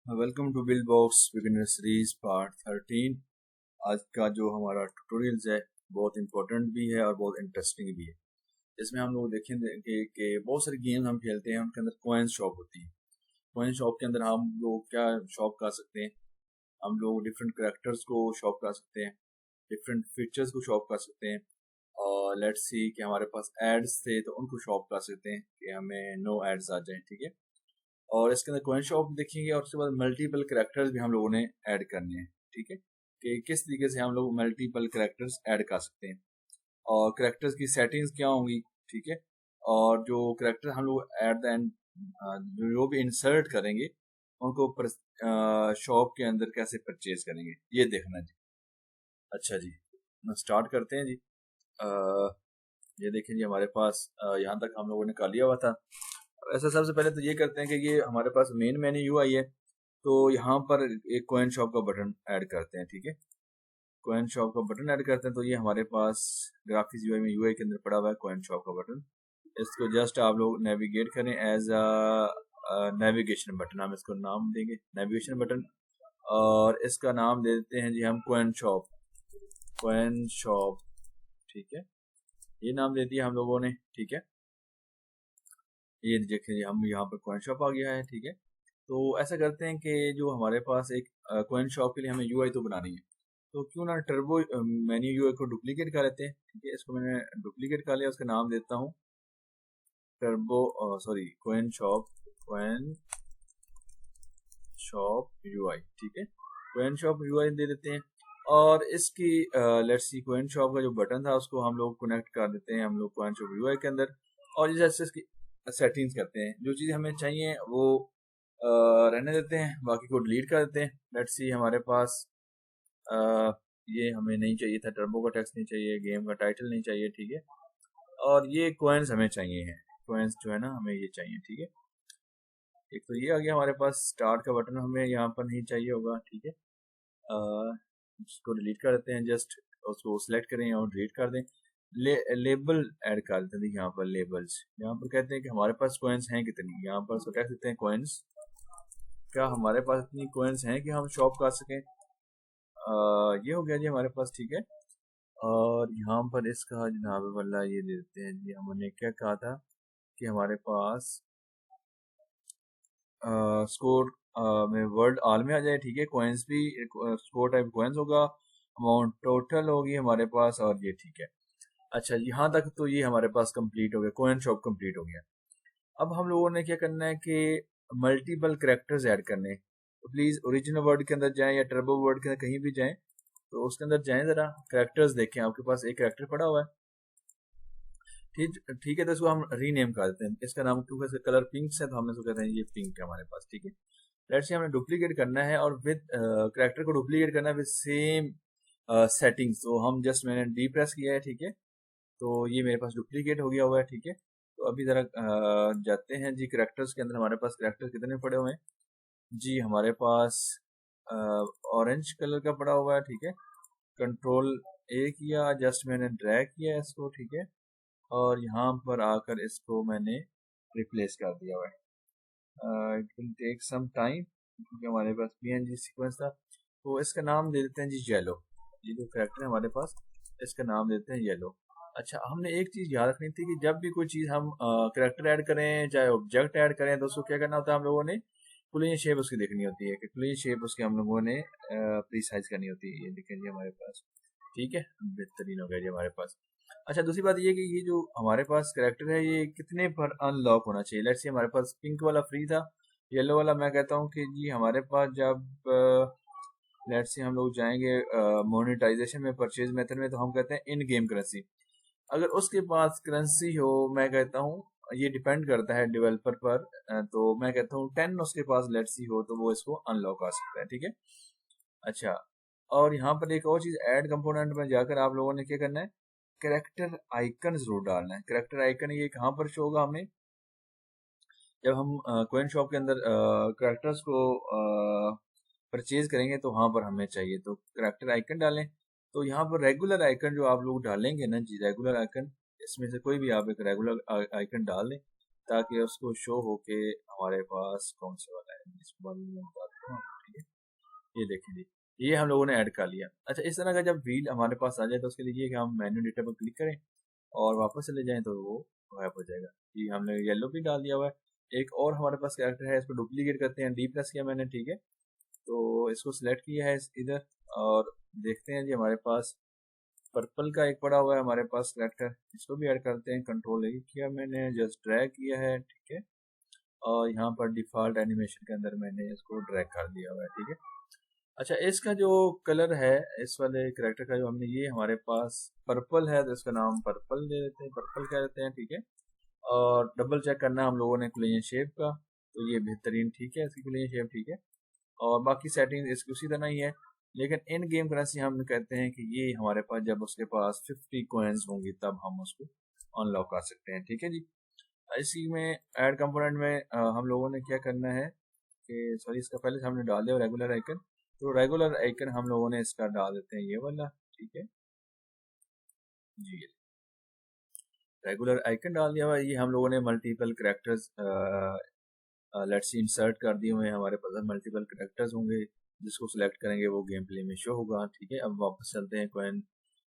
Welcome to Build Box beginner series part 13। आज का जो हमारा ट्यूटोरियल्स है बहुत इंपॉर्टेंट भी है और बहुत इंटरेस्टिंग भी है। इसमें हम लोग देखेंगे कि बहुत सारी गेम्स हम खेलते हैं, उनके अंदर कॉइन शॉप होती है। कॉइन शॉप के अंदर हम लोग क्या शॉप कर सकते हैं, हम लोग डिफरेंट करेक्टर्स को शॉप कर सकते हैं, डिफरेंट फीचर्स को शॉप कर सकते हैं। और लेट्स सी कि हमारे पास एड्स थे तो उनको शॉप कर सकते हैं कि हमें नो एड्स आ जाएं, ठीक है। और इसके अंदर कॉइन शॉप देखेंगे और उसके बाद मल्टीपल करेक्टर्स भी हम लोगों ने ऐड करने हैं, ठीक है, कि किस तरीके से हम लोग मल्टीपल करेक्टर्स ऐड कर सकते हैं और करेक्टर्स की सेटिंग्स क्या होंगी, ठीक है। और जो करेक्टर हम लोग एट द एंड जो भी इंसर्ट करेंगे उनको शॉप के अंदर कैसे परचेज करेंगे ये देखना जी। अच्छा जी, स्टार्ट करते हैं जी। ये देखें जी, हमारे पास यहाँ तक हम लोगों ने कर लिया हुआ था। ऐसा सबसे पहले तो ये करते हैं कि ये हमारे पास मेन मेन्यू यूआई है, तो यहाँ पर एक कॉइन शॉप का बटन ऐड करते हैं, ठीक है। कॉइन शॉप का बटन ऐड करते हैं तो ये हमारे पास ग्राफिक्स यूआई में यूआई के अंदर पड़ा हुआ है कॉइन शॉप का बटन। इसको जस्ट आप लोग नेविगेट करें एज अ नेविगेशन बटन, हम इसको नाम देंगे नेविगेशन बटन। और इसका नाम दे देते हैं जी हम कॉइन शॉप, कॉइन शॉप, ठीक है। ये नाम दे दिया हम लोगों ने, ठीक है। ये देखिए हम यहाँ पर कॉइन शॉप आ गया है, ठीक है। तो ऐसा करते हैं कि जो हमारे पास एक कॉइन शॉप के लिए हमें यूआई तो बनानी है, तो क्यों ना टर्बो मेन्यू यूआई को डुप्लीकेट कर लेते हैं, ठीक है। इसको मैंने डुप्लीकेट कर लिया, उसका नाम देता हूँ turbo sorry coin shop UI, ठीक है। कॉइन शॉप यूआई दे देते हैं और इसकी लेट्स सी कॉइन शॉप का जो बटन था उसको हम लोग कनेक्ट कर देते हैं हम लोग कॉइन शॉप यूआई के अंदर। और जैसे इसकी सेटिंग्स करते हैं, जो चीज़ हमें चाहिए वो रहने देते हैं, बाकी को डिलीट कर देते हैं। लेट्स सी हमारे पास ये हमें नहीं चाहिए था, टर्बो का टेक्स्ट नहीं चाहिए, गेम का टाइटल नहीं चाहिए, ठीक है। और ये कॉइन्स हमें चाहिए हैं, कॉइन्स जो है ना हमें ये चाहिए, ठीक है। एक तो ये आ गया हमारे पास, स्टार्ट का बटन हमें यहाँ पर नहीं चाहिए होगा, ठीक है। इसको डिलीट कर देते हैं, जस्ट उसको सिलेक्ट करें और डिलीट कर दें। लेबल ऐड कर देते हैं यहाँ पर, लेबल्स यहाँ पर कहते हैं कि हमारे पास कॉइन्स हैं कितनी, यहाँ पर उसको कह देते हैं कॉइन्स, क्या हमारे पास इतनी कॉइन्स हैं कि हम शॉप कर सकें। ये हो गया जी हमारे पास, ठीक है। और यहाँ पर इसका जनाब वाला ये दे देते हैं जी, हमने क्या कहा था कि हमारे पास स्कोर में वर्ल्ड ऑल में आ जाए, ठीक है। कॉइन्स भी स्कोर टाइप कॉइन्स होगा, अमाउंट टोटल होगी हमारे पास, और ये ठीक है। अच्छा, यहाँ तक तो ये हमारे पास कंप्लीट हो गया, कॉइन शॉप कंप्लीट हो गया। अब हम लोगों ने क्या करना है कि मल्टीपल करेक्टर्स ऐड करने हैं। तो प्लीज ओरिजिनल वर्ड के अंदर जाएं या टर्बो वर्ड के अंदर कहीं भी जाएं, तो उसके अंदर जाएं, जरा करेक्टर्स देखें, आपके पास एक करेक्टर पड़ा हुआ है, ठीक ठीक है। तो इसको हम रीनेम कर देते हैं, इसका नाम क्योंकि इसका कलर पिंक है तो हम इसको कहते हैं ये पिंक है हमारे पास, ठीक है। लेट्स से हमें डुप्लीकेट करना है और विद करेक्टर को डुप्लीकेट करना है विद सेम सेटिंग्स। तो हम जस्ट मैंने डी प्रेस किया है, ठीक है। तो ये मेरे पास डुप्लीकेट हो गया हुआ है, ठीक है। तो अभी जरा जाते हैं जी करेक्टर्स के अंदर, हमारे पास करेक्टर कितने पड़े हुए हैं जी, हमारे पास ऑरेंज कलर का पड़ा हुआ है, ठीक है। कंट्रोल ए किया, जस्ट मैंने ड्रैग किया इसको, ठीक है। और यहाँ पर आकर इसको मैंने रिप्लेस कर दिया हुआ है। It will take some time क्योंकि हमारे पास पीएनजी सीक्वेंस था। तो इसका नाम दे देते हैं जी येलो, ये जो करेक्टर है हमारे पास इसका नाम देते हैं येलो। अच्छा, हमने एक चीज़ याद रखनी थी कि जब भी कोई चीज़ हम करेक्टर ऐड करें चाहे ऑब्जेक्ट ऐड करें तो उसको क्या करना होता है, हम लोगों ने क्लीन शेप उसकी देखनी होती है कि क्लीन शेप उसकी हम लोगों ने प्रीसाइज करनी होती है। ये देखें जी हमारे पास, ठीक है, बेहतरीन हो गया जी हमारे पास। अच्छा, दूसरी बात ये कि ये जो हमारे पास करेक्टर है ये कितने पर अनलॉक होना चाहिए। लेट्स से हमारे पास पिंक वाला फ्री था, येलो वाला मैं कहता हूँ कि जी हमारे पास जब लेट्स से हम लोग जाएंगे मोनेटाइजेशन में, परचेज मेथड में, तो हम कहते हैं इन गेम करेंसी। अगर उसके पास करेंसी हो, मैं कहता हूँ ये डिपेंड करता है डेवलपर पर, तो मैं कहता हूँ 10 उसके पास लेट्स सी हो तो वो इसको अनलॉक कर सकता है, ठीक है। अच्छा, और यहाँ पर एक और चीज ऐड कंपोनेंट में जाकर आप लोगों ने क्या करना है, करेक्टर आइकन जरूर डालना है। करेक्टर आइकन ये कहाँ पर शो होगा हमें, जब हम कॉइन शॉप के अंदर करेक्टर्स को परचेज करेंगे तो वहाँ पर हमें चाहिए, तो करेक्टर आइकन डालें। तो यहाँ पर रेगुलर आइकन जो आप लोग डालेंगे ना जी, रेगुलर आइकन, इसमें से कोई भी आप एक रेगुलर आइकन डाल दें ताकि उसको शो हो के हमारे पास कौन सा वाला है, इस वाले में हाँ, ठीक है, ये देखें जी, ये हम लोगों ने ऐड कर लिया। अच्छा, इस तरह का जब व्हील हमारे पास आ जाए तो उसके लिए कि हम मेन्यू डेटा पर क्लिक करें और वापस चले जाएं तो वो गायब हो जाएगा। ये हमने येलो भी डाल दिया हुआ है। एक और हमारे पास कैरेक्टर है, इसको डुप्लीकेट करते हैं, डी प्रेस किया मैंने, ठीक है, तो इसको सिलेक्ट किया है इधर और देखते हैं जी हमारे पास पर्पल का एक पड़ा हुआ है हमारे पास कैरेक्टर, इसको भी ऐड करते हैं। कंट्रोल ए किया मैंने, जस्ट ड्रैग किया है, ठीक है, और यहाँ पर डिफॉल्ट एनिमेशन के अंदर मैंने इसको ड्रैग कर दिया हुआ है, ठीक है। अच्छा, इसका जो कलर है इस वाले करेक्टर का जो हमने, ये हमारे पास पर्पल है तो इसका नाम पर्पल दे देते हैं, पर्पल कह देते हैं, ठीक है। और डबल चेक करना हम लोगों ने कोलिजन शेप का, तो ये बेहतरीन, ठीक है, इसकी कोलिजन शेप, ठीक है। और बाकी सेटिंग इसकी उसी तरह ही है, लेकिन इन गेम करेंसी हम कहते हैं कि ये हमारे पास जब उसके पास 50 कॉइन्स होंगी तब हम उसको अनलॉक कर सकते हैं, ठीक है जी। इसी में ऐड कंपोनेंट में हम लोगों ने क्या करना है कि सॉरी, इसका पहले से हमने डाल दिया रेगुलर आइकन, तो रेगुलर आइकन हम लोगों ने इसका डाल देते हैं ये वाला, ठीक है जी। रेगुलर आइकन डाल दिया हुआ, ये हम लोगों ने multiple characters let's see insert कर दिए हुए हैं, हमारे पास मल्टीपल करेक्टर्स होंगे, जिसको सिलेक्ट करेंगे वो गेम प्ले में शो होगा, ठीक है। अब वापस चलते हैं कोइन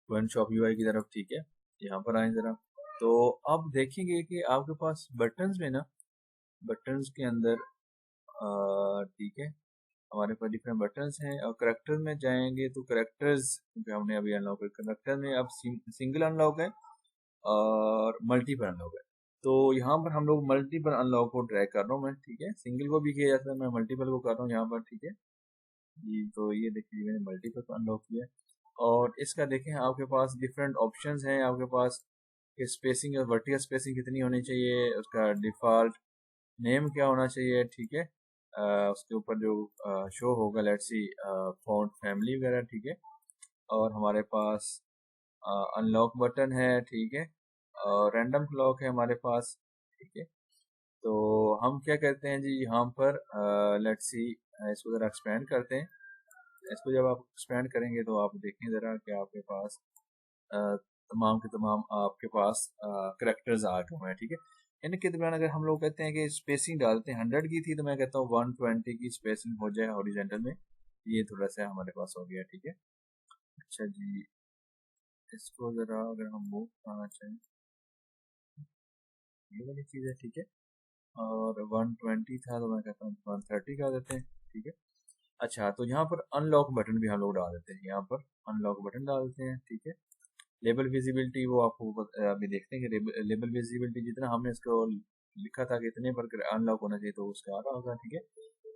कोइन शॉप यूआई की तरफ, ठीक है, यहाँ पर आए जरा, तो आप देखेंगे कि आपके पास बटन्स में ना, बटन्स के अंदर ठीक है, हमारे पास डिफरेंट बटन्स हैं, और करेक्टर में जाएंगे तो करेक्टर्स जो हमने अभी अनलॉक कर, करेक्टर में अब सिंगल अनलॉक है और मल्टीपल अनलॉक है। तो यहाँ पर हम लोग मल्टीपल अनलॉक को ड्रैग कर रहा हूँ मैं, ठीक है, सिंगल को भी किया जाता है, मैं मल्टीपल को कर रहा हूँ यहाँ पर, ठीक है जी। तो ये देखिए मैंने मल्टीपल को अनलॉक किया, और इसका देखें आपके पास डिफरेंट ऑप्शंस हैं आपके पास, कि स्पेसिंग और वर्टिकल स्पेसिंग कितनी होनी चाहिए, उसका डिफॉल्ट नेम क्या होना चाहिए, ठीक है, उसके ऊपर जो शो होगा लेट्स सी फॉन्ट फैमिली वगैरह, ठीक है, और हमारे पास अनलॉक बटन है, ठीक है, और रैंडम लॉक है हमारे पास, ठीक है। तो हम क्या करते हैं जी यहाँ पर लेट्स सी, इसको ज़रा एक्सपेंड करते हैं। इसको जब आप एक्सपेंड करेंगे तो आप देखें ज़रा कि आपके पास तमाम के तमाम आपके पास करेक्टर्स आ गए हैं, ठीक है। इनके दरमियान अगर हम लोग कहते हैं कि स्पेसिंग डालते हैं, 100 की थी तो मैं कहता हूँ 120 की स्पेसिंग हो जाए हॉरिजेंटल में, ये थोड़ा सा हमारे पास हो गया, ठीक है। अच्छा जी, इसको ज़रा अगर हम मूव करना चाहें, ये वाली चीज़ है, ठीक है, और 120 था तो मैं कहता हूँ 130 कर देते हैं, ठीक है। अच्छा, तो यहाँ पर अनलॉक बटन भी हम लोग डाल देते हैं, यहाँ पर अनलॉक बटन डाल देते हैं, ठीक है। लेबल विजिबिलिटी वो आपको अभी देखते हैं कि लेबल विजिबिलिटी जितना हमने इसको लिखा था कि इतने पर अनलॉक होना चाहिए तो उसका आ रहा होगा, ठीक है।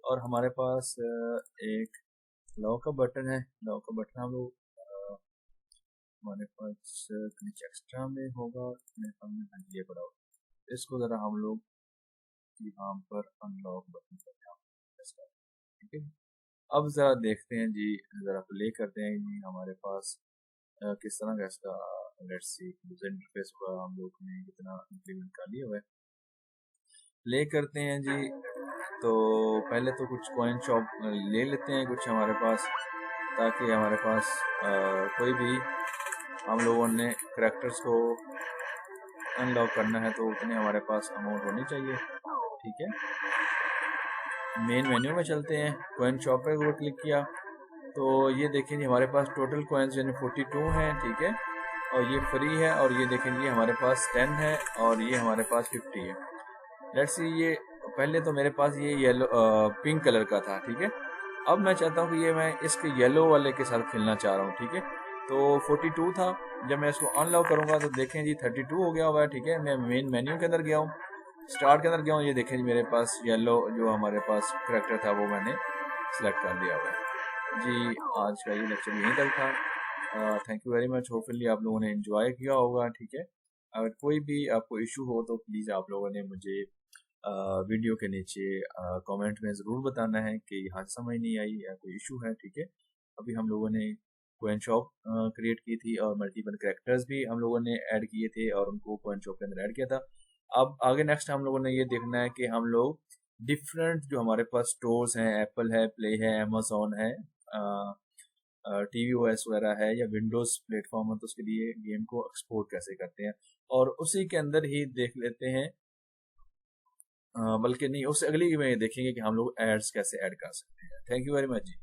और हमारे पास एक लॉक का बटन है, लॉक का बटन हम लोग हमारे पास कुछ एक्स्ट्रा में होगा, हमने ये पड़ा होगा, इसको ज़रा हम लोग यहाँ पर अनलॉक बटन पर, ठीक है। अब ज़रा देखते हैं जी, ज़रा प्ले करते हैं जी हमारे पास किस तरह का इसका लेट्स सी यूजर इंटरफेस होगा, हम लोग ने कितना इम्प्लीमेंट कर लिया हुआ है। प्ले करते हैं जी, तो पहले तो कुछ कॉइन शॉप ले लेते हैं कुछ हमारे पास, ताकि हमारे पास कोई भी हम लोगों ने करेक्टर्स को अनलॉक करना है तो उतने हमारे पास अमाउंट होनी चाहिए, ठीक है। मेन मेन्यू में चलते हैं, कॉइन शॉप पर क्लिक किया तो ये देखें जी हमारे पास टोटल कॉइन्स यानी 42 हैं, ठीक है, और ये फ्री है, और ये देखेंगे हमारे पास 10 है और ये हमारे पास 50 है। लेट्स सी, ये पहले तो मेरे पास ये येलो पिंक कलर का था, ठीक है। अब मैं चाहता हूँ कि ये मैं इसके येलो वाले के साथ खेलना चाह रहा हूँ, ठीक है। तो 42 था, जब मैं इसको अनलॉक करूँगा तो देखें जी 32 हो गया हुआ है, ठीक है। मैं मेन मेन्यू के अंदर गया हूँ, स्टार्ट के अंदर गया हूँ, ये देखें जी मेरे पास येलो जो हमारे पास करेक्टर था वो मैंने सेलेक्ट कर दिया हुआ है जी। आज का ये लेक्चर यहीं तक था। Thank you very much, hopefully आप लोगों ने एंजॉय किया होगा, ठीक है। अगर कोई भी आपको इशू हो तो प्लीज़ आप लोगों ने मुझे वीडियो के नीचे कमेंट में ज़रूर बताना है कि यहाँ समझ नहीं आई या कोई इशू है, ठीक है। अभी हम लोगों ने कॉइन शॉप क्रिएट की थी और मल्टीपल कैरेक्टर्स भी हम लोगों ने ऐड किए थे और उनको कॉइन शॉप के अंदर ऐड किया था। अब आगे नेक्स्ट हम लोगों ने ये देखना है कि हम लोग डिफरेंट जो हमारे पास स्टोर्स हैं, एप्पल है, प्ले है, अमेजोन है, टीवी ओएस वगैरह है, या विंडोज़ प्लेटफॉर्म है, तो उसके लिए गेम को एक्सपोर्ट कैसे करते हैं, और उसी के अंदर ही देख लेते हैं बल्कि नहीं, उससे अगली में देखेंगे कि हम लोग एड्स कैसे ऐड कर सकते हैं। Thank you very much ji.